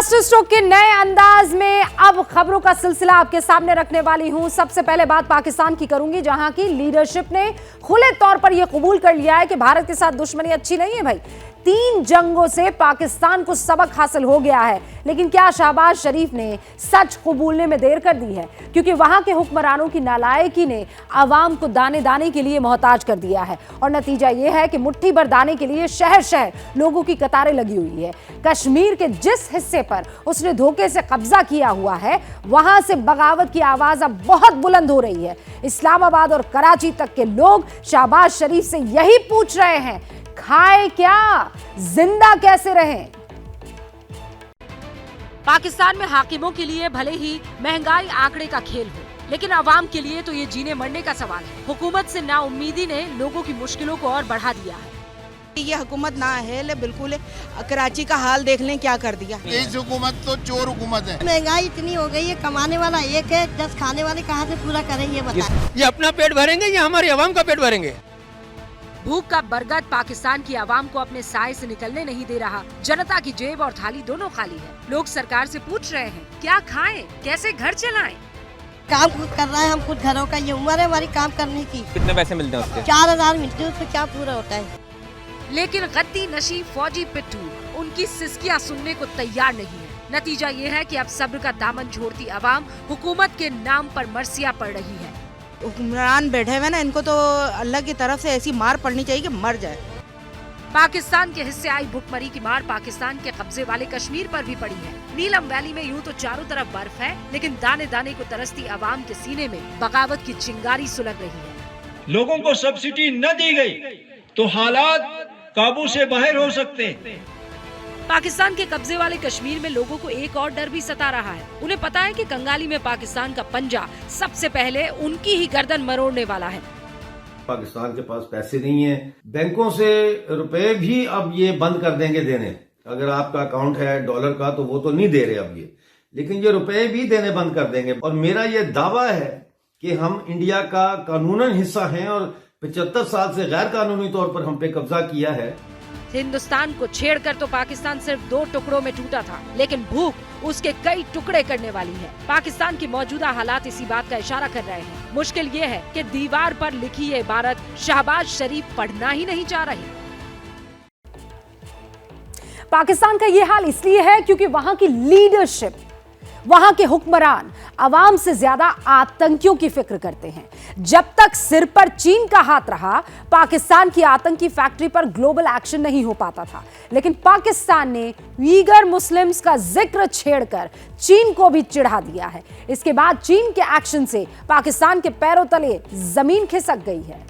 Master stroke के नए अंदाज में अब खबरों का सिलसिला आपके सामने रखने वाली हूं। सबसे पहले बात पाकिस्तान की करूंगी, जहां की लीडरशिप ने खुले तौर पर यह कबूल कर लिया है कि भारत के साथ दुश्मनी अच्छी नहीं है भाई। 3 जंगों से पाकिस्तान को सबक हासिल हो गया है, लेकिन क्या शहबाज शरीफ ने सच कबूलने में देर कर दी है? क्योंकि वहां के हुक्मरानों की नालायकी ने आवाम को दाने दाने के लिए मोहताज कर दिया है और नतीजा यह है कि मुट्ठी भर दाने के लिए शहर शहर लोगों की कतारें लगी हुई है। कश्मीर के जिस हिस्से पर उसने धोखे से कब्जा किया हुआ है, वहां से बगावत की आवाज अब बहुत बुलंद हो रही है। इस्लामाबाद और कराची तक के लोग शहबाज शरीफ से यही पूछ रहे हैं, खाए क्या, जिंदा कैसे रहें? पाकिस्तान में हाकिमों के लिए भले ही महंगाई आंकड़े का खेल हो, लेकिन आवाम के लिए तो ये जीने मरने का सवाल है। हुकूमत से नाउम्मीदी ने लोगों की मुश्किलों को और बढ़ा दिया है। ये हुकूमत ना है, बिल्कुल कराची का हाल देख लें क्या कर दिया। इस हुकूमत तो चोर हुकूमत है। महंगाई इतनी हो गई है, कमाने वाला एक है, 10 खाने वाले कहाँ से पूरा करें ये बताएं। ये अपना पेट भरेंगे या हमारी आवाम का पेट भरेंगे? भूख का बरगद पाकिस्तान की आवाम को अपने साए से निकलने नहीं दे रहा। जनता की जेब और थाली दोनों खाली है। लोग सरकार से पूछ रहे हैं, क्या खाएं, कैसे घर चलाएं? काम खुद कर रहा है, हम खुद घरों का, ये उम्र है हमारी काम करने की। कितने पैसे मिलते हैं उसके? 4000 मिलते हैं, उसमें क्या पूरा होता है? लेकिन गद्दी नशी फौजी पिट्ठू उनकी सिसकियां सुनने को तैयार नहीं है। नतीजा ये है कि अब सब्र का दामन छोड़ती आवाम हुकूमत के नाम पर मरसिया पड़ रही है। हुक्मरान बैठे हुए ना, इनको तो अल्लाह की तरफ से ऐसी मार पड़नी चाहिए कि मर जाए। पाकिस्तान के हिस्से आई भुखमरी की मार पाकिस्तान के कब्जे वाले कश्मीर पर भी पड़ी है। नीलम वैली में यूं तो चारों तरफ बर्फ है, लेकिन दाने दाने को तरसती आवाम के सीने में बगावत की चिंगारी सुलग रही है। लोगों को सब्सिडी न दी गई तो हालात काबू से बाहर हो सकते हैं। पाकिस्तान के कब्जे वाले कश्मीर में लोगों को एक और डर भी सता रहा है। उन्हें पता है कि कंगाली में पाकिस्तान का पंजा सबसे पहले उनकी ही गर्दन मरोड़ने वाला है। पाकिस्तान के पास पैसे नहीं है, बैंकों से रुपए भी अब ये बंद कर देंगे देने। अगर आपका अकाउंट है डॉलर का तो वो तो नहीं दे रहे अब ये, लेकिन ये रुपए भी देने बंद कर देंगे। और मेरा ये दावा है कि हम इंडिया का कानूनन हिस्सा हैं और 75 साल से गैर कानूनी तौर पर हम पे कब्जा किया है। हिंदुस्तान को छेड़कर तो पाकिस्तान सिर्फ 2 टुकड़ों में टूटा था, लेकिन भूख उसके कई टुकड़े करने वाली है। पाकिस्तान की मौजूदा हालात इसी बात का इशारा कर रहे हैं। मुश्किल ये है कि दीवार पर लिखी ये इबारत शहबाज शरीफ पढ़ना ही नहीं चाह रही। पाकिस्तान का ये हाल इसलिए है क्योंकि वहां की लीडरशिप, वहां के हुक्मरान आवाम से ज्यादा आतंकियों की फिक्र करते हैं। जब तक सिर पर चीन का हाथ रहा, पाकिस्तान की आतंकी फैक्ट्री पर ग्लोबल एक्शन नहीं हो पाता था। लेकिन पाकिस्तान ने वीगर मुस्लिम्स का जिक्र छेड़कर चीन को भी चिढ़ा दिया है। इसके बाद चीन के एक्शन से पाकिस्तान के पैरों तले जमीन खिसक गई है।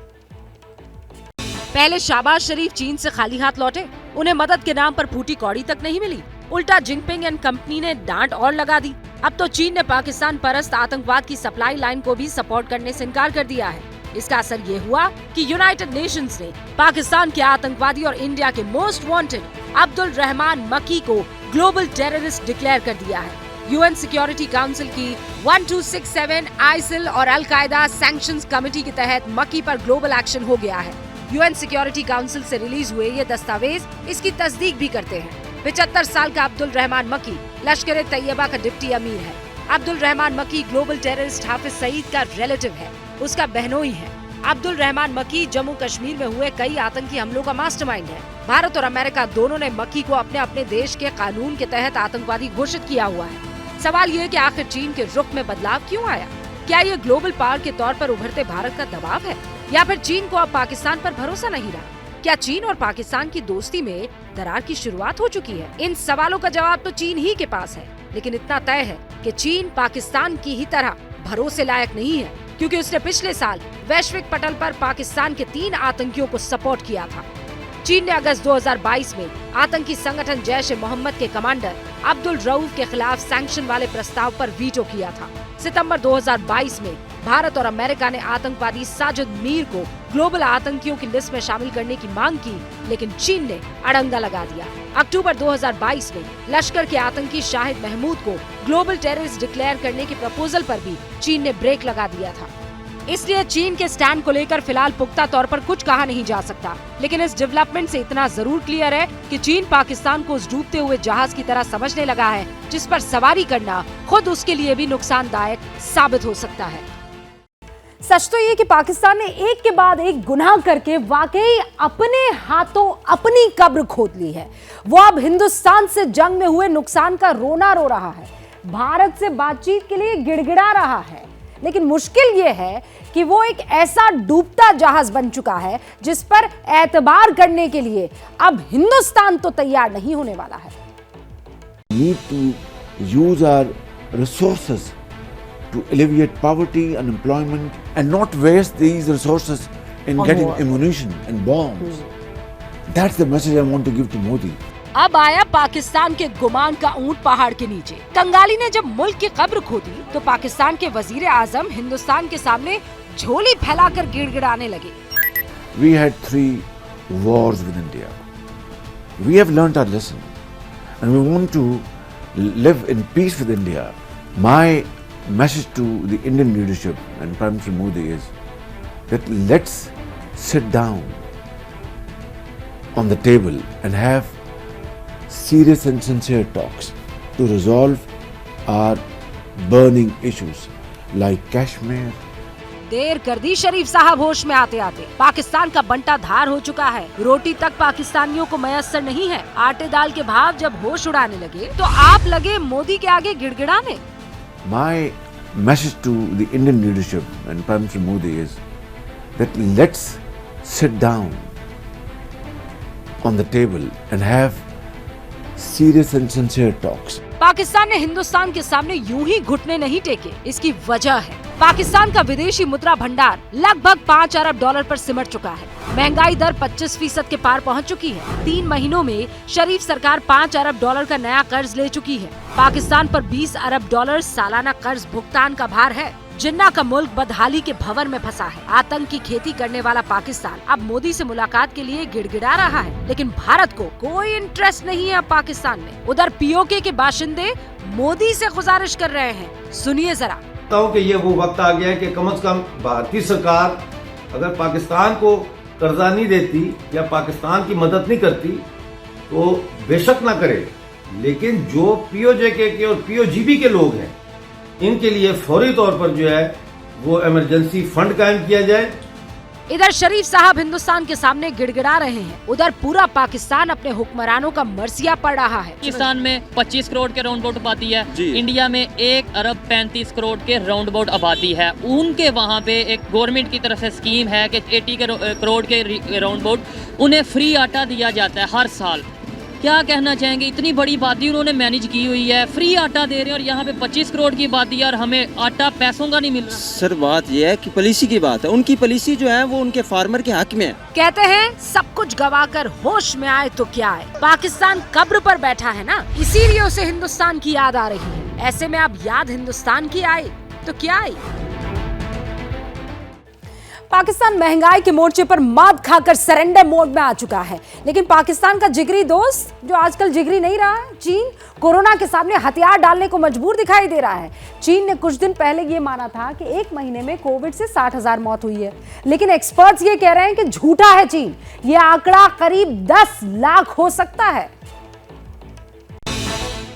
पहले शहबाज शरीफ चीन से खाली हाथ लौटे, उन्हें मदद के नाम पर फूटी कौड़ी तक नहीं मिली। उल्टा जिनपिंग एंड कंपनी ने डांट और लगा दी। अब तो चीन ने पाकिस्तान परस्त आतंकवाद की सप्लाई लाइन को भी सपोर्ट करने से इनकार कर दिया है। इसका असर ये हुआ कि यूनाइटेड नेशंस ने पाकिस्तान के आतंकवादी और इंडिया के मोस्ट वांटेड अब्दुल रहमान मकी को ग्लोबल टेररिस्ट डिक्लेयर कर दिया है। यूएन सिक्योरिटी काउंसिल की 1267 आइसिल और अल-कायदा सैंक्शंस कमेटी के तहत मकी पर ग्लोबल एक्शन हो गया है। यूएन सिक्योरिटी काउंसिल से रिलीज हुए ये दस्तावेज इसकी तस्दीक भी करते हैं। 75 साल का अब्दुल रहमान मकी लश्कर तैयबा का डिप्टी अमीर है। अब्दुल रहमान मकी ग्लोबल टेररिस्ट हाफिज सईद का रिलेटिव है, उसका बहनोई है। अब्दुल रहमान मकी जम्मू कश्मीर में हुए कई आतंकी हमलों का मास्टरमाइंड है। भारत और अमेरिका दोनों ने मकी को अपने अपने देश के कानून के तहत आतंकवादी घोषित किया हुआ है। सवाल ये कि आखिर चीन के रुख में बदलाव क्यों आया? क्या ये ग्लोबल पावर के तौर पर उभरते भारत का दबाव है, या फिर चीन को अब पाकिस्तान पर भरोसा नहीं रहा? क्या चीन और पाकिस्तान की दोस्ती में दरार की शुरुआत हो चुकी है? इन सवालों का जवाब तो चीन ही के पास है, लेकिन इतना तय है कि चीन पाकिस्तान की ही तरह भरोसे लायक नहीं है, क्योंकि उसने पिछले साल वैश्विक पटल पर पाकिस्तान के 3 आतंकियों को सपोर्ट किया था। चीन ने अगस्त 2022 में आतंकी संगठन जैश ए मोहम्मद के कमांडर अब्दुल रऊफ के खिलाफ सैंक्शन वाले प्रस्ताव पर वीटो किया था। सितंबर 2022 में भारत और अमेरिका ने आतंकवादी साजिद मीर को ग्लोबल आतंकियों की लिस्ट में शामिल करने की मांग की, लेकिन चीन ने अड़ंगा लगा दिया। अक्टूबर 2022 में लश्कर के आतंकी शाहिद महमूद को ग्लोबल टेररिस्ट डिक्लेयर करने के प्रपोजल पर भी चीन ने ब्रेक लगा दिया था। इसलिए चीन के स्टैंड को लेकर फिलहाल पुख्ता तौर पर कुछ कहा नहीं जा सकता। लेकिन इस डेवलपमेंट से इतना जरूर क्लियर है कि चीन पाकिस्तान को उस डूबते हुए जहाज की तरह समझने लगा है जिस पर सवारी करना खुद उसके लिए भी नुकसानदायक साबित हो सकता है। सच तो ये कि पाकिस्तान ने एक के बाद एक गुनाह करके वाकई अपने हाथों अपनी कब्र खोद ली है। वो अब हिंदुस्तान से जंग में हुए नुकसान का रोना रो रहा है, भारत से बातचीत के लिए गिड़गिड़ा रहा है। लेकिन मुश्किल ये है कि वो एक ऐसा डूबता जहाज बन चुका है जिस पर एतबार करने के लिए अब हिंदुस्तान तो तैयार नहीं होने वाला है। Need to use our resources to alleviate poverty, unemployment, and not waste these resources in getting ammunition and bombs. That's the message I want to give to Modi. अब आया पाकिस्तान के गुमान का ऊंट पहाड़ के नीचे। कंगाली ने जब मुल्क की कब्र खोदी तो पाकिस्तान के वजीर आजम हिंदुस्तान के सामने झोली फैलाकर गिड़गिड़ाने लगे। We had 3 wars with India. We have learnt our lesson, and we want to live in peace with India. My message to the Indian leadership and Prime Minister Modi is that let's sit down on the table and have serious and sincere talks to resolve our burning issues like Kashmir. देर कर दी शरीफ साहब होश में आते आते। पाकिस्तान का बंटा धार हो चुका है, रोटी तक पाकिस्तानियों को मयस्सर नहीं है। आटे दाल के भाव जब होश उड़ाने लगे तो आप लगे मोदी के आगे गिड़गिड़ाने। My message to the Indian leadership and Prime Minister Modi is that let's sit down on the table and have serious and sincere talks. Pakistan ने हिंदुस्तान के सामने यूं ही घुटने नहीं टेके। इसकी वजह है पाकिस्तान का विदेशी मुद्रा भंडार लगभग 5 अरब डॉलर पर सिमट चुका है। महंगाई दर 25% के पार पहुंच चुकी है। 3 महीनों में शरीफ सरकार 5 अरब डॉलर का नया कर्ज ले चुकी है। पाकिस्तान पर 20 अरब डॉलर सालाना कर्ज भुगतान का भार है। जिन्ना का मुल्क बदहाली के भंवर में फंसा है। आतंक की खेती करने वाला पाकिस्तान अब मोदी से मुलाकात के लिए गिड़गिड़ा रहा है, लेकिन भारत को कोई इंटरेस्ट नहीं है अब पाकिस्तान में। उधर पीओके के बाशिंदे मोदी से गुजारिश कर रहे हैं, सुनिए जरा। कि ये वो वक्त आ गया है कि कम से कम भारतीय सरकार अगर पाकिस्तान को कर्जा नहीं देती या पाकिस्तान की मदद नहीं करती तो बेशक ना करे, लेकिन जो पीओजेके के और पीओजीबी के लोग हैं इनके लिए फौरी तौर पर जो है वो इमरजेंसी फंड कायम किया जाए। इधर शरीफ साहब हिंदुस्तान के सामने गिड़गिड़ा रहे हैं, उधर पूरा पाकिस्तान अपने हुक्मरानों का मर्सिया पड़ रहा है। पाकिस्तान में 25 करोड़ के राउंड अबाउट आबादी है, इंडिया में 1 अरब 35 करोड़ के राउंड अबाउट आबादी है। उनके वहाँ पे एक गवर्नमेंट की तरफ से स्कीम है कि 80 करोड़ के राउंड अबाउट उन्हें फ्री आटा दिया जाता है हर साल। क्या कहना चाहेंगे, इतनी बड़ी आबादी उन्होंने मैनेज की हुई है, फ्री आटा दे रहे हैं और यहाँ पे 25 करोड़ की आबादी है और हमें आटा पैसों का नहीं मिल रहा। सर बात यह है कि पॉलिसी की बात है, उनकी पॉलिसी जो है वो उनके फार्मर के हक में है। कहते हैं सब कुछ गवाकर होश में आए तो क्या आए। पाकिस्तान कब्र पर बैठा है ना, इसीलिए उसे हिंदुस्तान की याद आ रही है। ऐसे में अब याद हिंदुस्तान की आए तो क्या आई। पाकिस्तान महंगाई के मोर्चे पर मात खाकर सरेंडर मोड में आ चुका है, लेकिन पाकिस्तान का जिगरी दोस्त जो आजकल जिगरी नहीं रहा है, चीन, कोरोना के सामने हथियार डालने को मजबूर दिखाई दे रहा है। चीन ने कुछ दिन पहले ये माना था कि 1 महीने में कोविड से 60,000 मौत हुई है, लेकिन एक्सपर्ट्स ये कह रहे हैं कि झूठा है चीन, ये आंकड़ा करीब 10 लाख हो सकता है।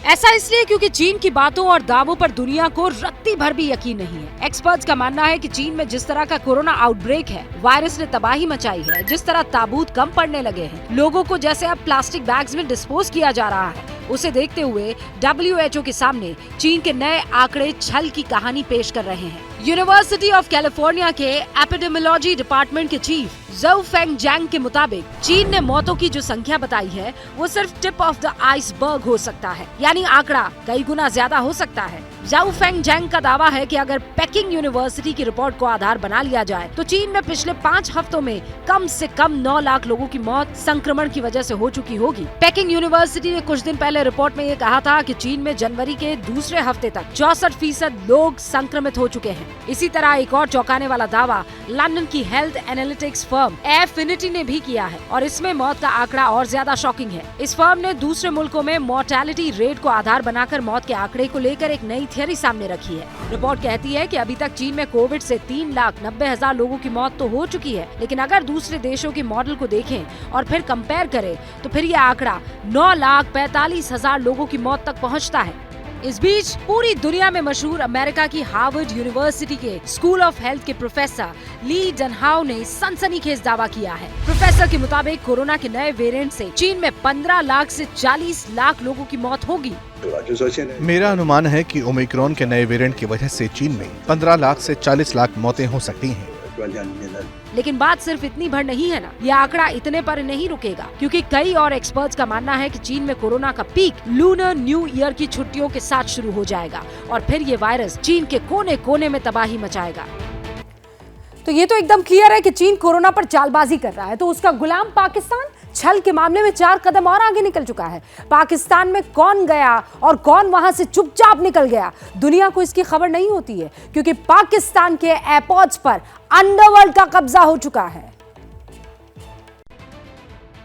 ऐसा इसलिए क्योंकि चीन की बातों और दावों पर दुनिया को रत्ती भर भी यकीन नहीं है। एक्सपर्ट्स का मानना है कि चीन में जिस तरह का कोरोना आउटब्रेक है, वायरस ने तबाही मचाई है, जिस तरह ताबूत कम पड़ने लगे हैं, लोगों को जैसे अब प्लास्टिक बैग्स में डिस्पोज किया जा रहा है, उसे देखते हुए WHO के सामने चीन के नए आंकड़े छल की कहानी पेश कर रहे हैं। यूनिवर्सिटी ऑफ कैलिफोर्निया के एपिडेमियोलॉजी डिपार्टमेंट के चीफ ज़ोउ फेंगजैंग के मुताबिक चीन ने मौतों की जो संख्या बताई है वो सिर्फ टिप ऑफ द आइसबर्ग हो सकता है, यानी आंकड़ा कई गुना ज्यादा हो सकता है। ज़ोउ फेंगजैंग का दावा है कि अगर पेकिंग यूनिवर्सिटी की रिपोर्ट को आधार बना लिया जाए तो चीन में पिछले 5 हफ्तों में कम से कम 9 लाख लोगों की मौत संक्रमण की वजह से हो चुकी होगी। पेकिंग यूनिवर्सिटी ने कुछ दिन पहले रिपोर्ट में ये कहा था कि चीन में जनवरी के दूसरे हफ्ते तक 64% लोग संक्रमित हो चुके हैं। इसी तरह एक और चौंकाने वाला दावा लंदन की हेल्थ एनालिटिक्स फर्म एफिनिटी ने भी किया है और इसमें मौत का आंकड़ा और ज्यादा शॉकिंग है। इस फर्म ने दूसरे मुल्कों में मोर्टेलिटी रेट को आधार बनाकर मौत के आंकड़े को लेकर एक नई थियरी सामने रखी है। रिपोर्ट कहती है कि अभी तक चीन में कोविड से 3,90,000 लोगों की मौत तो हो चुकी है, लेकिन अगर दूसरे देशों के मॉडल को देखें और फिर कंपेयर करें तो फिर यह आंकड़ा 9,45,000 लोगों की मौत तक पहुंचता है। इस बीच पूरी दुनिया में मशहूर अमेरिका की हार्वर्ड यूनिवर्सिटी के स्कूल ऑफ हेल्थ के प्रोफेसर ली डनहाउ ने सनसनीखेज दावा किया है। प्रोफेसर के मुताबिक कोरोना के नए वेरिएंट से चीन में 15 लाख से 40 लाख लोगों की मौत होगी। मेरा अनुमान है कि ओमिक्रॉन के नए वेरिएंट की वजह से चीन में 15 लाख से 40 लाख मौतें हो सकती हैं। लेकिन बात सिर्फ इतनी भर नहीं है ना, यह आंकड़ा इतने पर नहीं रुकेगा, क्योंकि कई और एक्सपर्ट्स का मानना है कि चीन में कोरोना का पीक लूनर न्यू ईयर की छुट्टियों के साथ शुरू हो जाएगा और फिर ये वायरस चीन के कोने कोने में तबाही मचाएगा। तो ये तो एकदम क्लियर है कि चीन कोरोना पर चालबाजी कर रहा है, तो उसका गुलाम पाकिस्तान छल के मामले में 4 कदम और आगे निकल चुका है। पाकिस्तान में कौन गया और कौन वहां से चुपचाप निकल गया, दुनिया को इसकी खबर नहीं होती है, क्योंकि पाकिस्तान के एयरपोर्ट्स पर अंडरवर्ल्ड का कब्जा हो चुका है।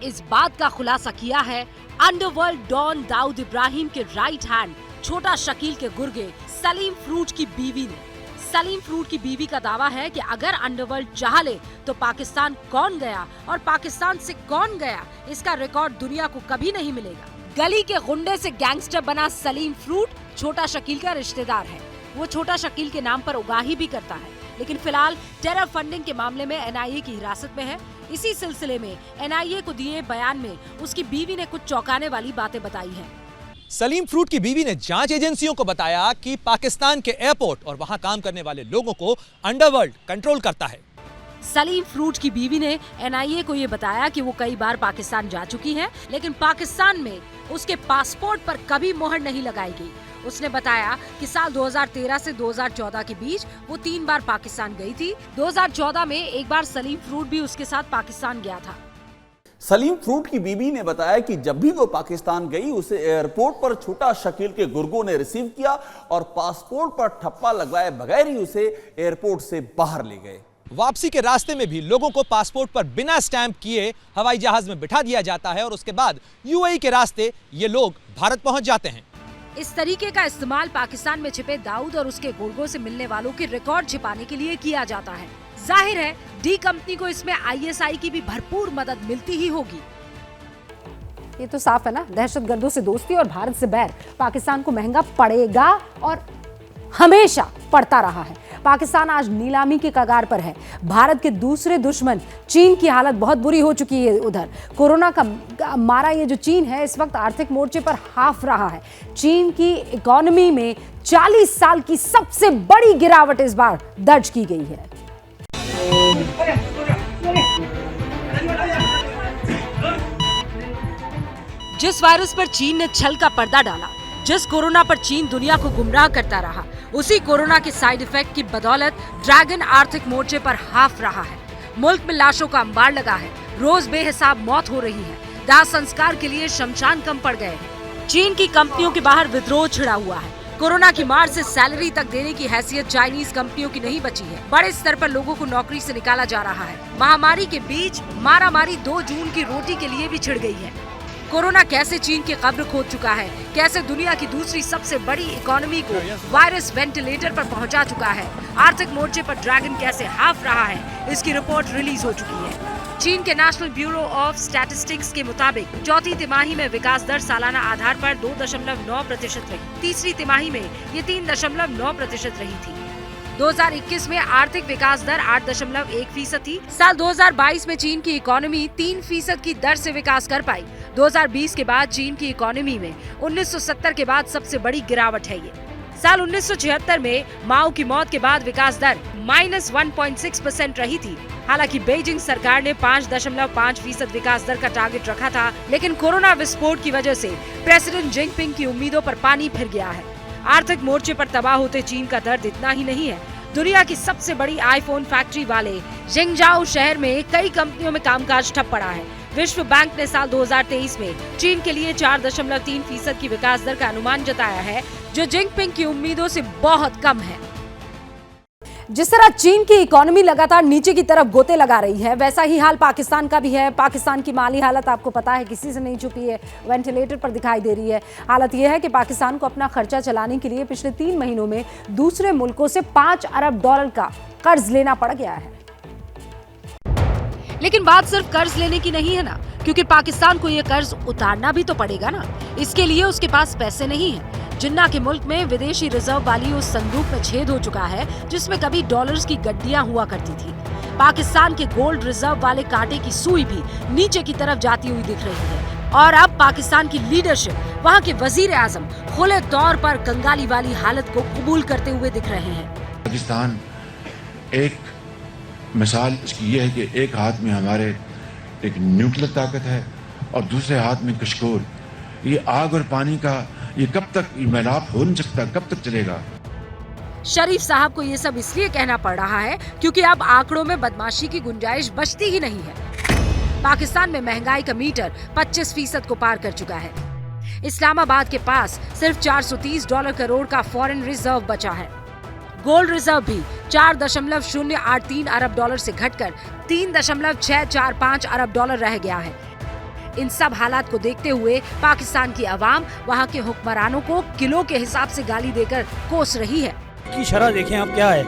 इस बात का खुलासा किया है अंडरवर्ल्ड डॉन दाऊद इब्राहिम के राइट हैंड छोटा शकील के गुर्गे सलीम फ्रूट की बीवी ने। सलीम फ्रूट की बीवी का दावा है कि अगर अंडरवर्ल्ड चाह ले तो पाकिस्तान कौन गया और पाकिस्तान से कौन गया, इसका रिकॉर्ड दुनिया को कभी नहीं मिलेगा। गली के गुंडे से गैंगस्टर बना सलीम फ्रूट छोटा शकील का रिश्तेदार है। वो छोटा शकील के नाम पर उगाही भी करता है, लेकिन फिलहाल टेरर फंडिंग के मामले में एनआईए की हिरासत में है। इसी सिलसिले में एनआईए को दिए बयान में उसकी बीवी ने कुछ चौंकाने वाली बातें बताई हैं। सलीम फ्रूट की बीवी ने जांच एजेंसियों को बताया कि पाकिस्तान के एयरपोर्ट और वहां काम करने वाले लोगों को अंडरवर्ल्ड कंट्रोल करता है। सलीम फ्रूट की बीवी ने एनआईए को ये बताया कि वो कई बार पाकिस्तान जा चुकी है, लेकिन पाकिस्तान में उसके पासपोर्ट पर कभी मोहर नहीं लगाई गई। उसने बताया कि साल 2013 से 2014 के बीच वो 3 बार पाकिस्तान गई थी। 2014 में एक बार सलीम फ्रूट भी उसके साथ पाकिस्तान गया था। सलीम फ्रूट की बीवी ने बताया कि जब भी वो पाकिस्तान गई उसे एयरपोर्ट पर छोटा शकील के गुर्गों ने रिसीव किया और पासपोर्ट पर ठप्पा लगवाए बगैर ही उसे एयरपोर्ट से बाहर ले गए। वापसी के रास्ते में भी लोगों को पासपोर्ट पर बिना स्टैंप किए हवाई जहाज में बिठा दिया जाता है और उसके बाद यूएई के रास्ते ये लोग भारत पहुंच जाते हैं। इस तरीके का इस्तेमाल पाकिस्तान में छिपे दाऊद और उसके गुर्गों से मिलने वालों के रिकॉर्ड छिपाने के लिए किया जाता है। जाहिर है डी कंपनी को इसमें आईएसआई की भी भरपूर मदद मिलती ही होगी। ये तो साफ है ना, दहशतगर्दों से दोस्ती और भारत से बैर पाकिस्तान को महंगा पड़ेगा और हमेशा पड़ता रहा है। पाकिस्तान आज नीलामी के कगार पर है। भारत के दूसरे दुश्मन चीन की हालत बहुत बुरी हो चुकी है। उधर कोरोना का मारा ये जो चीन है इस वक्त आर्थिक मोर्चे पर हाफ रहा है। चीन की इकोनॉमी में 40 साल की सबसे बड़ी गिरावट इस बार दर्ज की गई है। जिस वायरस पर चीन ने छल का पर्दा डाला, जिस कोरोना पर चीन दुनिया को गुमराह करता रहा, उसी कोरोना के साइड इफेक्ट की बदौलत ड्रैगन आर्थिक मोर्चे पर हाफ रहा है। मुल्क में लाशों का अंबार लगा है, रोज बेहिसाब मौत हो रही है, दाह संस्कार के लिए शमशान कम पड़ गए हैं। चीन की कंपनियों के बाहर विद्रोह छिड़ा हुआ है। कोरोना की मार से सैलरी तक देने की हैसियत चाइनीज कंपनियों की नहीं बची है। बड़े स्तर पर लोगों को नौकरी से निकाला जा रहा है। महामारी के बीच मारामारी 2 जून की रोटी के लिए भी छिड़ गई है। कोरोना कैसे चीन की कब्र खोद चुका है, कैसे दुनिया की दूसरी सबसे बड़ी इकोनॉमी को वायरस वेंटिलेटर पर पहुंचा चुका है, आर्थिक मोर्चे पर ड्रैगन कैसे हाफ रहा है, इसकी रिपोर्ट रिलीज हो चुकी है। चीन के नेशनल ब्यूरो ऑफ स्टैटिस्टिक्स के मुताबिक चौथी तिमाही में विकास दर सालाना आधार पर 2.9% रही। तीसरी तिमाही में ये 3.9% रही थी। 2021 में आर्थिक विकास दर 8.1% थी। साल 2022 में चीन की इकोनॉमी 3% की दर से विकास कर पाई। 2020 के बाद चीन की इकोनॉमी में 1970 के बाद सबसे बड़ी गिरावट है ये। साल 1976 में माओ की मौत के बाद विकास दर -1.6% रही थी। हालांकि बेइजिंग सरकार ने 5.5% विकास दर का टारगेट रखा था, लेकिन कोरोना विस्फोट की वजह से प्रेसिडेंट जिनपिंग की उम्मीदों पर पानी फिर गया है। आर्थिक मोर्चे पर तबाह होते चीन का दर्द इतना ही नहीं है। दुनिया की सबसे बड़ी आईफोन फैक्ट्री वाले जिंगजाओ शहर में कई कंपनियों में कामकाज ठप पड़ा है। विश्व बैंक ने साल 2023 में चीन के लिए 4.3% की विकास दर का अनुमान जताया है, जो जिनपिंग की उम्मीदों से बहुत कम है। जिस तरह चीन की इकोनॉमी लगातार नीचे की तरफ गोते लगा रही है, वैसा ही हाल पाकिस्तान का भी है। पाकिस्तान की माली हालत आपको पता है, किसी से नहीं छुपी है, वेंटिलेटर पर दिखाई दे रही है। हालत यह है कि पाकिस्तान को अपना खर्चा चलाने के लिए पिछले 3 महीनों में दूसरे मुल्कों से $5 अरब का कर्ज लेना पड़ गया है। लेकिन बात सिर्फ कर्ज लेने की नहीं है ना, क्योंकि पाकिस्तान को ये कर्ज उतारना भी तो पड़ेगा ना। इसके लिए उसके पास पैसे नहीं है। जिन्ना के मुल्क में विदेशी रिजर्व वाली उस संदूक में छेद हो चुका है जिसमें कभी डॉलर्स की गड्डियां हुआ करती थी। पाकिस्तान के गोल्ड रिजर्व वाले कांटे की सुई भी नीचे की तरफ जाती हुई दिख रही है। और अब पाकिस्तान की लीडरशिप, वहाँ के वजीर आजम खुले तौर पर कंगाली वाली हालत को कबूल करते हुए दिख रहे हैं। पाकिस्तान एक मिसाल इसकी ये है कि एक हाथ में हमारे एक न्यूक्लियर ताकत है और दूसरे हाथ में कशकोल। ये आग और पानी का ये कब तक मेलाप हो नहीं सकता, कब तक चलेगा? शरीफ साहब को ये सब इसलिए कहना पड़ रहा है क्योंकि अब आंकड़ों में बदमाशी की गुंजाइश बचती ही नहीं है। पाकिस्तान में महंगाई का मीटर 25% को पार कर चुका है। इस्लामाबाद के पास सिर्फ $430 करोड़ का फॉरेन रिजर्व बचा है। गोल्ड रिजर्व भी $4.083 अरब से घटकर $3.645 अरब रह गया है। इन सब हालात को देखते हुए पाकिस्तान की आवाम वहाँ के हुक्मरानों को किलो के हिसाब से गाली देकर कोस रही है। की शरह देखें आप क्या है,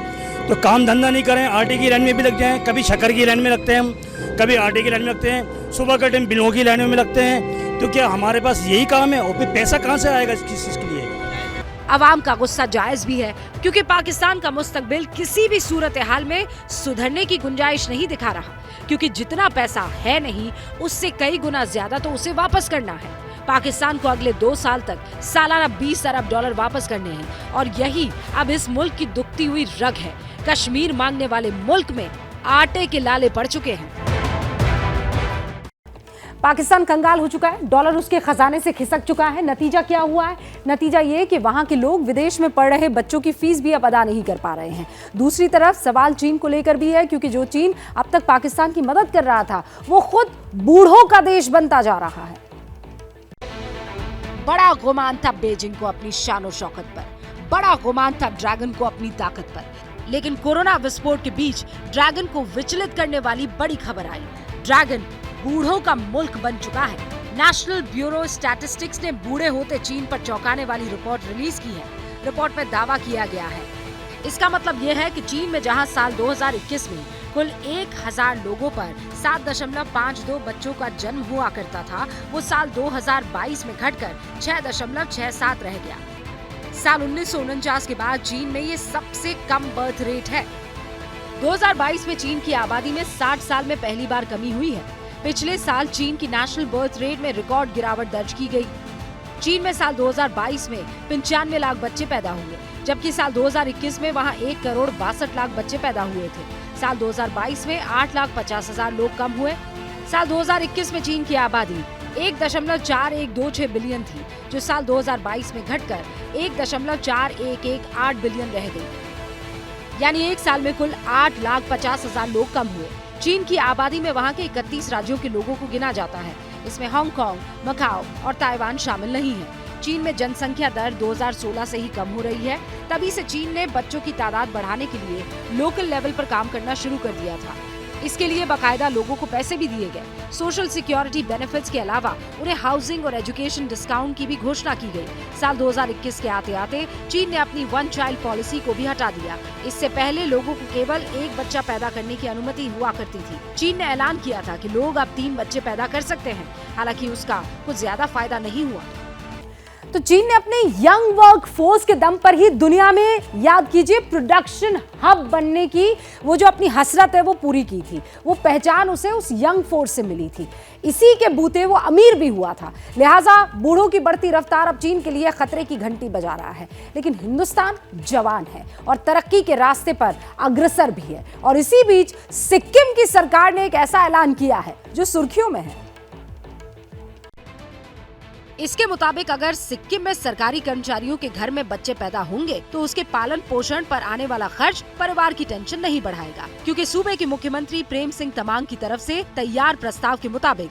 तो काम धंधा नहीं करें, आटे की लाइन में भी लग जाएं, कभी शक्कर की लाइन में लगते हैं हम, कभी आटे की लाइन में लगते हैं, सुबह के टाइम बिलों की लाइनों में लगते हैं। तो क्या हमारे पास यही काम है? और फिर पैसा कहाँ से आएगा इस चीज के लिए? अवाम का गुस्सा जायज भी है क्योंकि पाकिस्तान का मुस्तकबिल किसी भी सूरत हाल में सुधरने की गुंजाइश नहीं दिखा रहा, क्योंकि जितना पैसा है नहीं उससे कई गुना ज्यादा तो उसे वापस करना है। पाकिस्तान को अगले 2 साल तक सालाना $20 अरब वापस करने हैं और यही अब इस मुल्क की दुखती हुई रग है। कश्मीर मांगने वाले मुल्क में आटे के लाले पड़ चुके हैं। पाकिस्तान कंगाल हो चुका है, डॉलर उसके खजाने से खिसक चुका है। नतीजा क्या हुआ है? नतीजा ये कि वहां के लोग विदेश में पढ़ रहे बच्चों की फीस भी अब अदा नहीं कर पा रहे हैं। दूसरी तरफ सवाल चीन को लेकर भी है, क्योंकि जो चीन अब तक पाकिस्तान की मदद कर रहा था वो खुद बूढ़ों का देश बनता जा रहा है। बड़ा गुमान था बीजिंग को अपनी शान शौकत पर, बड़ा गुमान था ड्रैगन को अपनी ताकत पर, लेकिन कोरोना विस्फोट के बीच ड्रैगन को विचलित करने वाली बड़ी खबर आई। ड्रैगन बूढ़ों का मुल्क बन चुका है। नेशनल ब्यूरो स्टैटिस्टिक्स ने बूढ़े होते चीन पर चौंकाने वाली रिपोर्ट रिलीज की है। रिपोर्ट में दावा किया गया है, इसका मतलब यह है कि चीन में जहां साल 2021 में कुल 1000 लोगों पर 7.52 बच्चों का जन्म हुआ करता था, वो साल 2022 में घटकर 6.67 रह गया। साल 1949 के बाद चीन में ये सबसे कम बर्थ रेट है। 2022 में चीन की आबादी में 60 साल में पहली बार कमी हुई है। पिछले साल चीन की नेशनल बर्थ रेट में रिकॉर्ड गिरावट दर्ज की गई। चीन में साल 2022 में 95 लाख बच्चे पैदा हुए, जबकि साल 2021 में वहां 1,62 लाख बच्चे पैदा हुए थे। साल 2022 में 8,50,000 लोग कम हुए। साल 2021 में चीन की आबादी 1.4126 बिलियन थी, जो साल 2022 में घटकर 1.4118 बिलियन रह गई। यानी एक साल में कुल 8,50,000 लोग कम हुए। चीन की आबादी में वहां के 31 राज्यों के लोगों को गिना जाता है। इसमें हांगकांग, मकाओ और ताइवान शामिल नहीं है। चीन में जनसंख्या दर 2016 से ही कम हो रही है। तभी से चीन ने बच्चों की तादाद बढ़ाने के लिए लोकल लेवल पर काम करना शुरू कर दिया था। इसके लिए बाकायदा लोगों को पैसे भी दिए गए। सोशल सिक्योरिटी बेनिफिट्स के अलावा उन्हें हाउसिंग और एजुकेशन डिस्काउंट की भी घोषणा की गई। साल 2021 के आते आते चीन ने अपनी 1 चाइल्ड पॉलिसी को भी हटा दिया। इससे पहले लोगों को केवल 1 बच्चा पैदा करने की अनुमति हुआ करती थी। चीन ने ऐलान किया था कि लोग अब 3 बच्चे पैदा कर सकते हैं, हालांकि उसका कुछ ज्यादा फायदा नहीं हुआ। तो चीन ने अपने यंग वर्क फोर्स के दम पर ही दुनिया में, याद कीजिए, प्रोडक्शन हब बनने की वो जो अपनी हसरत है वो पूरी की थी। वो पहचान उसे उस यंग फोर्स से मिली थी। इसी के बूते वो अमीर भी हुआ था। लिहाजा बूढ़ों की बढ़ती रफ्तार अब चीन के लिए खतरे की घंटी बजा रहा है। लेकिन हिंदुस्तान जवान है और तरक्की के रास्ते पर अग्रसर भी है। और इसी बीच सिक्किम की सरकार ने एक ऐसा ऐलान किया है जो सुर्खियों में है। इसके मुताबिक अगर सिक्किम में सरकारी कर्मचारियों के घर में बच्चे पैदा होंगे तो उसके पालन पोषण पर आने वाला खर्च परिवार की टेंशन नहीं बढ़ाएगा, क्योंकि सूबे के मुख्यमंत्री प्रेम सिंह तमांग की तरफ से तैयार प्रस्ताव के मुताबिक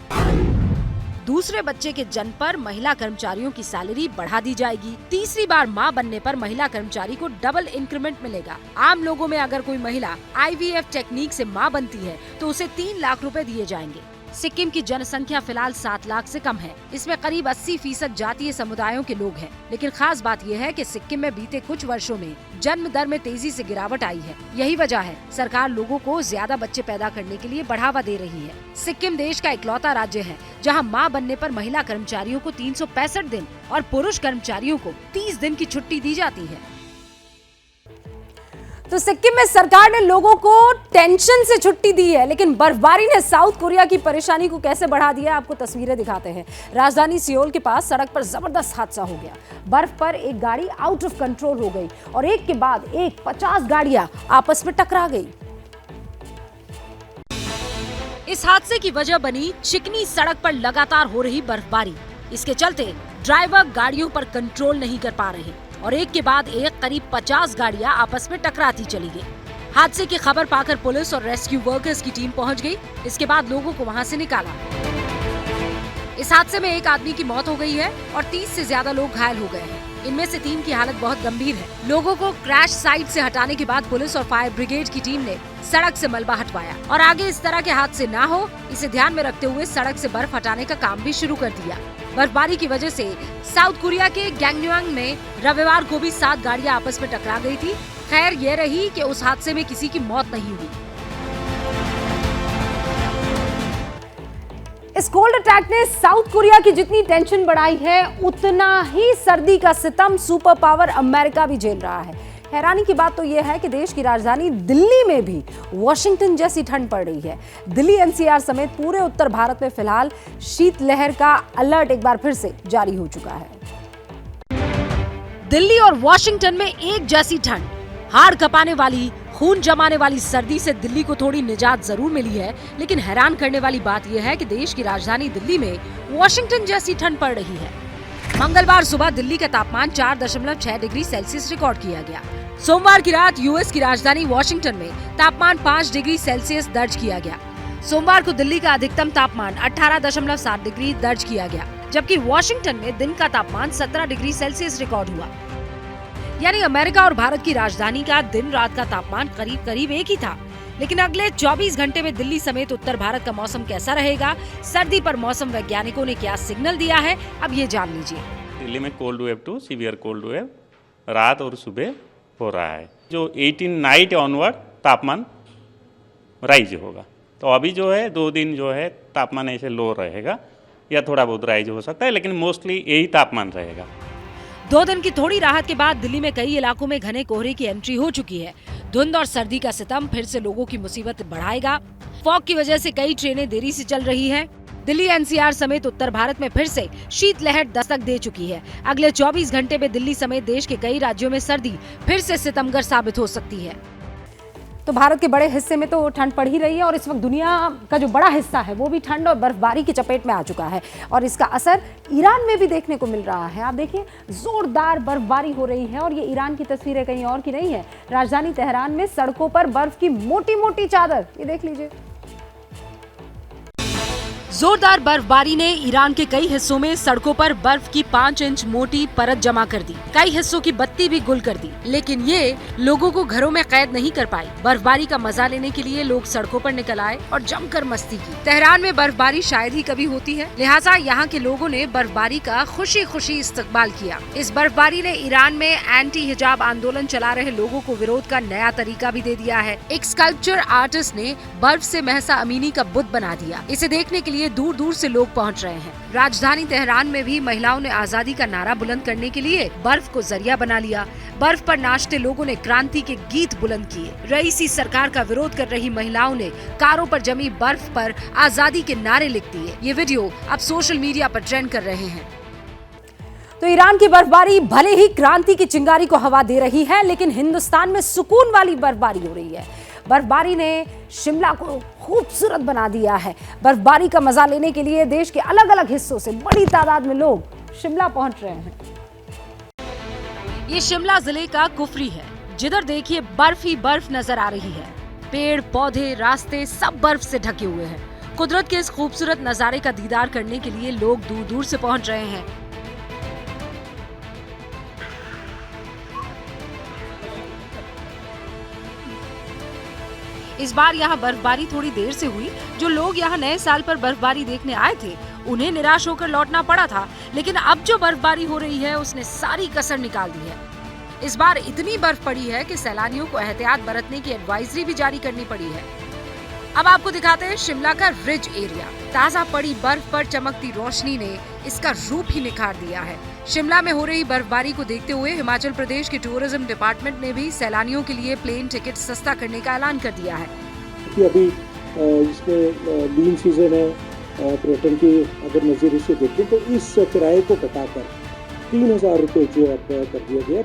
दूसरे बच्चे के जन्म पर महिला कर्मचारियों की सैलरी बढ़ा दी जाएगी। तीसरी बार मां बनने पर महिला कर्मचारी को डबल इंक्रीमेंट मिलेगा। आम लोगों में अगर कोई महिला IVF टेक्निक से मां बनती है तो उसे 3 लाख रुपए दिए जाएंगे। सिक्किम की जनसंख्या फिलहाल 7 लाख से कम है। इसमें करीब 80% जातीय समुदायों के लोग हैं। लेकिन खास बात यह है कि सिक्किम में बीते कुछ वर्षों में जन्म दर में तेजी से गिरावट आई है। यही वजह है सरकार लोगों को ज्यादा बच्चे पैदा करने के लिए बढ़ावा दे रही है। सिक्किम देश का इकलौता राज्य है जहां मां बनने पर महिला कर्मचारियों को 365 दिन और पुरुष कर्मचारियों को 30 दिन की छुट्टी दी जाती है। तो सिक्किम में सरकार ने लोगों को टेंशन से छुट्टी दी है, लेकिन बर्फबारी ने साउथ कोरिया की परेशानी को कैसे बढ़ा दिया है आपको तस्वीरें दिखाते हैं। राजधानी सियोल के पास सड़क पर जबरदस्त हादसा हो गया। बर्फ पर एक गाड़ी आउट ऑफ कंट्रोल हो गई और एक के बाद एक 50 गाड़ियां आपस में टकरा गई। इस हादसे की वजह बनी चिकनी सड़क पर लगातार हो रही बर्फबारी। इसके चलते ड्राइवर गाड़ियों पर कंट्रोल नहीं कर पा रहे और एक के बाद एक करीब 50 गाड़ियां आपस में टकराती चली गई। हादसे की खबर पाकर पुलिस और रेस्क्यू वर्कर्स की टीम पहुंच गई। इसके बाद लोगों को वहां से निकाला। इस हादसे में एक आदमी की मौत हो गई है और 30 से ज्यादा लोग घायल हो गए हैं। इनमें से 3 की हालत बहुत गंभीर है। लोगों को क्रैश साइट से हटाने के बाद पुलिस और फायर ब्रिगेड की टीम ने सड़क से मलबा हटवाया और आगे इस तरह के हादसे न हो इसे ध्यान में रखते हुए सड़क से बर्फ हटाने का काम भी शुरू कर दिया। बर्फबारी की वजह से साउथ कोरिया के गैंगन्योंग में रविवार को भी 7 गाड़ियां आपस में टकरा गई थी। खैर ये रही कि उस हादसे में किसी की मौत नहीं हुई। इस कोल्ड अटैक ने साउथ कोरिया की जितनी टेंशन बढ़ाई है उतना ही सर्दी का सितम सुपर पावर अमेरिका भी झेल रहा है। हैरानी की बात तो यह है कि देश की राजधानी दिल्ली में भी वॉशिंगटन जैसी ठंड पड़ रही है। दिल्ली NCR समेत पूरे उत्तर भारत में फिलहाल शीतलहर का अलर्ट एक बार फिर से जारी हो चुका है। दिल्ली और वॉशिंगटन में एक जैसी ठंड, हाड़ कपाने वाली, खून जमाने वाली सर्दी से दिल्ली को थोड़ी निजात जरूर मिली है, लेकिन हैरान करने वाली बात यह है कि देश की राजधानी दिल्ली में वॉशिंगटन जैसी ठंड पड़ रही है। मंगलवार सुबह दिल्ली का तापमान 4.6 डिग्री सेल्सियस रिकॉर्ड किया गया। सोमवार की रात US की राजधानी वॉशिंगटन में तापमान 5 डिग्री सेल्सियस दर्ज किया गया। सोमवार को दिल्ली का अधिकतम तापमान 18.7 डिग्री दर्ज किया गया, जबकि वॉशिंगटन में दिन का तापमान 17 डिग्री सेल्सियस रिकॉर्ड हुआ। यानी अमेरिका और भारत की राजधानी का दिन रात का तापमान करीब करीब एक ही था। लेकिन अगले 24 घंटे में दिल्ली समेत उत्तर भारत का मौसम कैसा रहेगा, सर्दी पर मौसम वैज्ञानिकों ने क्या सिग्नल दिया है, अब ये जान लीजिए। दिल्ली में cold wave to severe cold wave रात और सुबह हो रहा है। जो 18 नाइट ऑनवर्ड तापमान राइज होगा। तो अभी जो है 2 दिन जो है तापमान ऐसे लो रहेगा या थोड़ा बहुत राइज हो सकता है, लेकिन मोस्टली यही तापमान रहेगा। 2 दिन की थोड़ी राहत के बाद दिल्ली में कई इलाकों में घने कोहरे की एंट्री हो चुकी है। धुंध और सर्दी का सितम फिर से लोगों की मुसीबत बढ़ाएगा। फॉग की वजह से कई ट्रेनें देरी से चल रही हैं। दिल्ली NCR समेत उत्तर भारत में फिर से शीतलहर दस्तक दे चुकी है। अगले 24 घंटे में दिल्ली समेत देश के कई राज्यों में सर्दी फिर से सितमगर साबित हो सकती है। तो भारत के बड़े हिस्से में तो ठंड पड़ ही रही है और इस वक्त दुनिया का जो बड़ा हिस्सा है वो भी ठंड और बर्फबारी की चपेट में आ चुका है और इसका असर ईरान में भी देखने को मिल रहा है। आप देखिए जोरदार बर्फबारी हो रही है और ये ईरान की तस्वीरें कहीं और की नहीं है। राजधानी तेहरान में सड़कों पर बर्फ की मोटी मोटी चादर, ये देख लीजिए। जोरदार बर्फबारी ने ईरान के कई हिस्सों में सड़कों पर बर्फ की 5 इंच मोटी परत जमा कर दी। कई हिस्सों की बत्ती भी गुल कर दी, लेकिन ये लोगों को घरों में कैद नहीं कर पाई। बर्फबारी का मजा लेने के लिए लोग सड़कों पर निकल आए और जमकर मस्ती की। तेहरान में बर्फबारी शायद ही कभी होती है, लिहाजा यहाँ के लोगों ने बर्फबारी का खुशी खुशी इस्तकबाल किया। इस बर्फबारी ने ईरान में एंटी हिजाब आंदोलन चला रहे लोगों को विरोध का नया तरीका भी दे दिया है। एक स्कल्पचर आर्टिस्ट ने बर्फ से महसा अमीनी का बुत बना दिया। इसे देखने के लिए दूर दूर से लोग पहुंच रहे हैं। राजधानी तेहरान में भी महिलाओं ने आजादी का नारा बुलंद करने के लिए बर्फ को जरिया बना लिया। बर्फ पर नाचते लोगों ने क्रांति के गीत बुलंद किए। रईसी सरकार का विरोध कर रही महिलाओं ने कारों पर जमी बर्फ पर आजादी के नारे लिख दिए। ये वीडियो अब सोशल मीडिया पर ट्रेंड कर रहे हैं। तो ईरान की बर्फबारी भले ही क्रांति की चिंगारी को हवा दे रही है, लेकिन हिंदुस्तान में सुकून वाली बर्फबारी हो रही है। बर्फबारी ने शिमला को खूबसूरत बना दिया है। बर्फबारी का मजा लेने के लिए देश के अलग अलग हिस्सों से बड़ी तादाद में लोग शिमला पहुंच रहे हैं। ये शिमला जिले का कुफरी है, जिधर देखिए बर्फ ही बर्फ नजर आ रही है। पेड़ पौधे रास्ते सब बर्फ से ढके हुए हैं। कुदरत के इस खूबसूरत नजारे का दीदार करने के लिए लोग दूर दूर से पहुंच रहे हैं। इस बार यहाँ बर्फबारी थोड़ी देर से हुई। जो लोग यहाँ नए साल पर बर्फबारी देखने आए थे उन्हें निराश होकर लौटना पड़ा था, लेकिन अब जो बर्फबारी हो रही है उसने सारी कसर निकाल दी है। इस बार इतनी बर्फ पड़ी है कि सैलानियों को एहतियात बरतने की एडवाइजरी भी जारी करनी पड़ी है। अब आपको दिखाते हैं शिमला का रिज एरिया। ताजा पड़ी बर्फ पर चमकती रोशनी ने इसका रूप ही निखार दिया है। शिमला में हो रही बर्फबारी को देखते हुए हिमाचल प्रदेश के टूरिज्म डिपार्टमेंट ने भी सैलानियों के लिए प्लेन टिकट सस्ता करने का ऐलान कर दिया है। अभी इसमें बीन सीजन है, पर्यटन की अगर नजरिए से देखें तो इस किराए को घटाकर 3,000 रुपये जो कर दिया गया।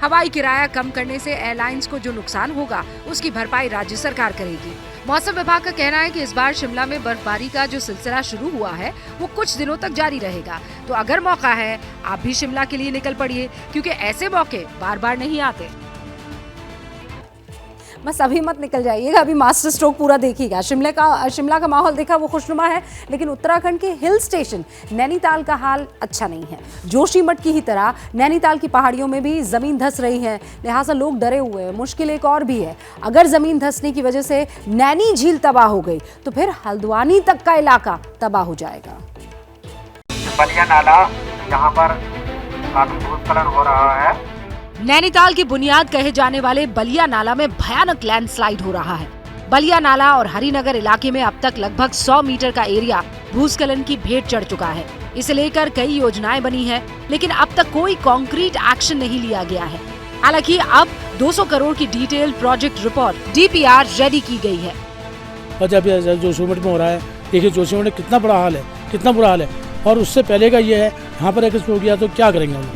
हवाई किराया कम करने से एयरलाइंस को जो नुकसान होगा उसकी भरपाई राज्य सरकार करेगी। मौसम विभाग का कहना है कि इस बार शिमला में बर्फबारी का जो सिलसिला शुरू हुआ है वो कुछ दिनों तक जारी रहेगा। तो अगर मौका है आप भी शिमला के लिए निकल पड़िए, क्योंकि ऐसे मौके बार बार नहीं आते। बस अभी मत निकल जाइएगा, अभी मास्टर स्ट्रोक पूरा देखिएगा। शिमला का माहौल देखा वो खुशनुमा है, लेकिन उत्तराखंड के हिल स्टेशन नैनीताल का हाल अच्छा नहीं है। जोशीमठ की ही तरह नैनीताल की पहाड़ियों में भी जमीन धंस रही है, लिहाजा लोग डरे हुए हैं। मुश्किल एक और भी है, अगर जमीन धंसने की वजह से नैनी झील तबाह हो गई तो फिर हल्द्वानी तक का इलाका तबाह हो जाएगा। बलिया नाला यहाँ पर काफी भूस्खलन हो रहा है। नैनीताल की बुनियाद कहे जाने वाले बलिया नाला में भयानक लैंडस्लाइड हो रहा है। बलिया नाला और हरिनगर इलाके में अब तक लगभग 100 मीटर का एरिया भूस्खलन की भेंट चढ़ चुका है। इसे लेकर कई योजनाएं बनी हैं, लेकिन अब तक कोई कॉन्क्रीट एक्शन नहीं लिया गया है। हालांकि अब 200 करोड़ की detail project report DPR ready की गई है। जब जोशीमठ में हो रहा है, देखिए जोशीमठ में कितना बुरा हाल है, और उससे पहले का ये है यहाँ पर अगर हो गया तो क्या करेंगे हम।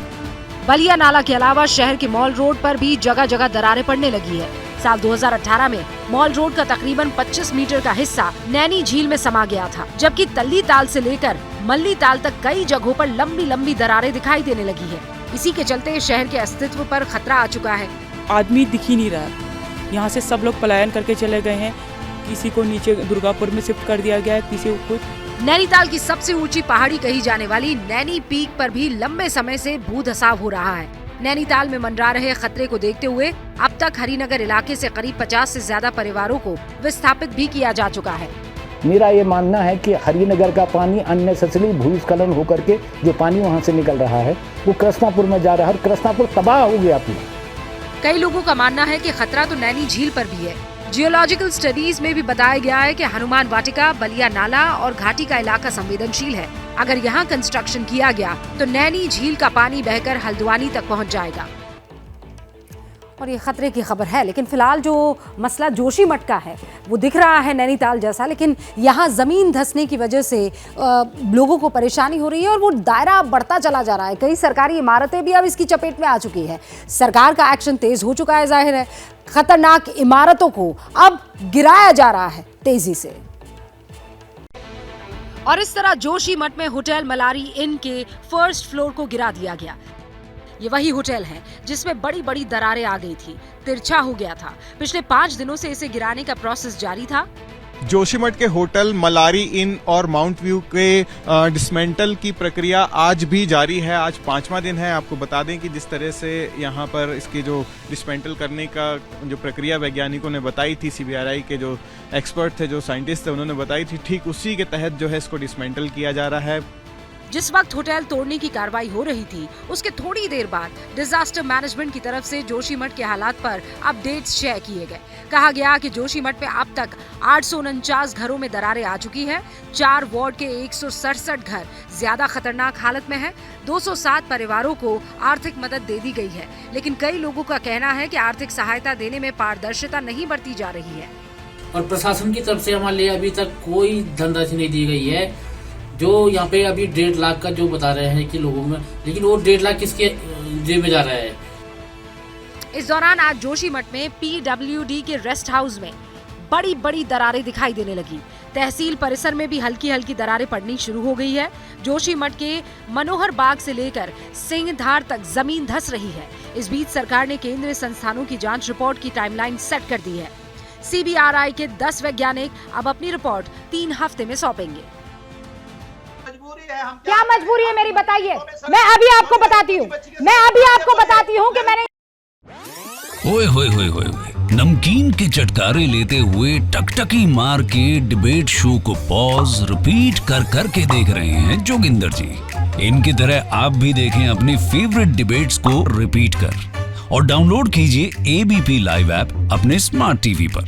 बलिया नाला के अलावा शहर के मॉल रोड पर भी जगह जगह दरारें पड़ने लगी है। साल 2018 में मॉल रोड का तकरीबन 25 मीटर का हिस्सा नैनी झील में समा गया था, जबकि तल्ली ताल से लेकर मल्ली ताल तक कई जगहों पर लंबी लंबी दरारें दिखाई देने लगी है। इसी के चलते शहर के अस्तित्व पर खतरा आ चुका है। आदमी दिख ही नहीं रहा, यहाँ से सब लोग पलायन करके चले गए हैं। किसी को नीचे दुर्गापुर में शिफ्ट कर दिया गया है, किसी को। नैनीताल की सबसे ऊंची पहाड़ी कही जाने वाली नैनी पीक पर भी लंबे समय से भूधसाव हो रहा है। नैनीताल में मंडरा रहे खतरे को देखते हुए अब तक हरिनगर इलाके से करीब 50 से ज्यादा परिवारों को विस्थापित भी किया जा चुका है। मेरा ये मानना है कि हरिनगर का पानी अननेसेसरी भूस्खलन होकर के जो पानी वहाँ से निकल रहा है वो कृष्णापुर में जा रहा है, और कृष्णापुर तबाह हो गया पूरा। कई लोगों का मानना है कि खतरा तो नैनी झील पर भी है। जियोलॉजिकल स्टडीज में भी बताया गया है कि हनुमान वाटिका, बलिया नाला और घाटी का इलाका संवेदनशील है। अगर यहाँ कंस्ट्रक्शन किया गया तो नैनी झील का पानी बहकर हल्द्वानी तक पहुँच जाएगा। और ये खतरे की खबर है, लेकिन फिलहाल जो मसला जोशीमठ का है वो दिख रहा है नैनीताल जैसा, लेकिन यहाँ ज़मीन धंसने की वजह से लोगों को परेशानी हो रही है और वो दायरा बढ़ता चला जा रहा है। कई सरकारी इमारतें भी अब इसकी चपेट में आ चुकी है। सरकार का एक्शन तेज हो चुका है, जाहिर है खतरनाक इमारतों को अब गिराया जा रहा है तेजी से। और इस तरह जोशीमठ में होटल मलारी इन के फर्स्ट फ्लोर को गिरा दिया गया। ये वही होटल है जिसमें बड़ी बड़ी दरारें आ गई थी, तिरछा हो गया था। पिछले 5 दिनों से इसे गिराने का प्रोसेस जारी था। जोशीमठ के होटल मलारी इन और माउंट व्यू के डिसमेंटल की प्रक्रिया आज भी जारी है। आज 5वां दिन है। आपको बता दें कि जिस तरह से यहाँ पर इसके जो डिसमेंटल करने का जो प्रक्रिया वैज्ञानिकों ने बताई थी, CBRI के जो एक्सपर्ट थे, जो साइंटिस्ट थे, उन्होंने बताई थी, ठीक उसी के तहत जो है इसको डिसमेंटल किया जा रहा है। जिस वक्त होटल तोड़ने की कार्रवाई हो रही थी उसके थोड़ी देर बाद डिजास्टर मैनेजमेंट की तरफ से जोशीमठ के हालात पर अपडेट्स शेयर किए गए। कहा गया कि जोशीमठ में अब तक 849 घरों में दरारें आ चुकी हैं। 4 वार्ड के 167 घर ज्यादा खतरनाक हालत में हैं। 207 परिवारों को आर्थिक मदद दे दी गई है, लेकिन कई लोगों का कहना है कि आर्थिक सहायता देने में पारदर्शिता नहीं बरती जा रही है। और प्रशासन की तरफ से हमारे लिए अभी तक कोई धनराशि नहीं दी गई है। जो यहाँ पे अभी 1.5 लाख का जो बता रहे हैं कि लोगों में, लेकिन वो 1.5 लाख किसके जेब में जा रहा है। इस दौरान आज जोशीमठ में PWD के रेस्ट हाउस में बड़ी बड़ी दरारें दिखाई देने लगी। तहसील परिसर में भी हल्की हल्की दरारें पड़नी शुरू हो गई है। जोशीमठ के मनोहर बाग से लेकर सिंहधार तक जमीन धंस रही है। इस बीच सरकार ने केंद्रीय संस्थानों की जांच रिपोर्ट की टाइमलाइन सेट कर दी है। CBRI के 10 वैज्ञानिक अब अपनी रिपोर्ट 3 हफ्ते में सौंपेंगे। क्या मजबूरी है मेरी, बताइए। मैं अभी आपको बताती हूँ कि मैंने ओए होए होए होए नमकीन के चटकारे लेते हुए टकटकी मार के डिबेट शो को पॉज रिपीट कर करके देख रहे हैं जोगिंदर जी। इनकी तरह आप भी देखें अपनी फेवरेट डिबेट्स को रिपीट कर और डाउनलोड कीजिए ABP लाइव ऐप अपने स्मार्ट टीवी पर।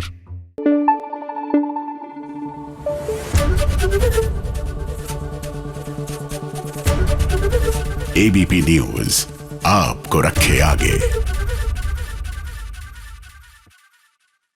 ABP न्यूज आपको रखे आगे।